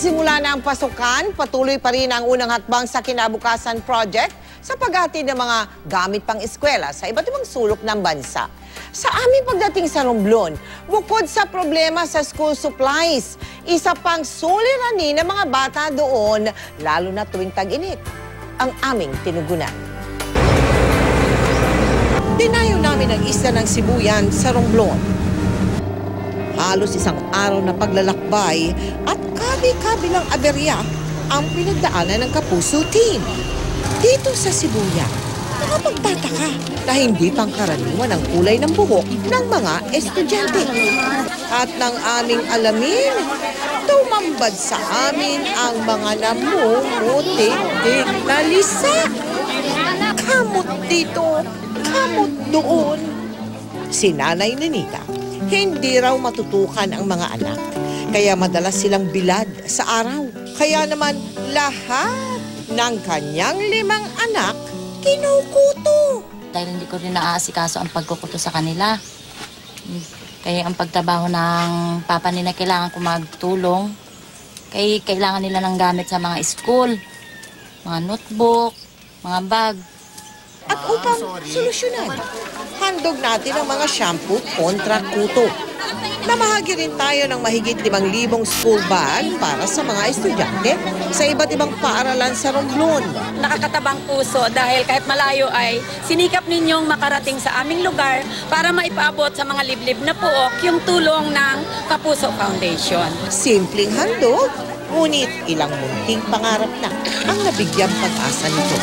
Nagsimula na ang pasukan, patuloy pa rin ang unang hakbang sa Kinabukasan Project sa paghatid ng mga gamit pang eskwela sa iba't ibang sulok ng bansa. Sa aming pagdating sa Romblon, bukod sa problema sa school supplies, isa pang suliranin ng mga bata doon, lalo na tuwing tag-init, ang aming tinugunan. Dinayo namin ang isla ng Sibuyan sa Romblon. Halos isang araw na paglalakbay at kabi-kabilang aberya ang pinagdaanan ng Kapuso Team. Dito sa Sibuyan, nakapagtataka na hindi pangkaraniwan ang kulay ng buhok ng mga estudyante. At nang aming alamin, tumambad sa amin ang mga namumutik-tik na lisak. Kamot dito, kamot doon. Si Nanay Nenita, hindi raw matutukan ang mga anak. Kaya madalas silang bilad sa araw. Kaya naman lahat ng kanyang 5 anak kinukuto. Dahil hindi ko rin naaasikaso ang pagkukuto sa kanila. Kaya ang pagtrabaho ng papa nila kailangan ko magtulong. Kaya kailangan nila ng gamit sa mga school, mga notebook, mga bag. At upang solusyonan, handog natin ang mga shampoo kontra kuto. Namahagi rin tayo ng mahigit 5,000 school bag para sa mga estudyante sa iba't ibang paaralan sa Romblon. Nakakatabang puso dahil kahit malayo ay sinikap ninyong makarating sa aming lugar para maipaabot sa mga liblib na puok yung tulong ng Kapuso Foundation. Simpleng handog, ngunit ilang munting pangarap na ang nabigyang pag-asa nito.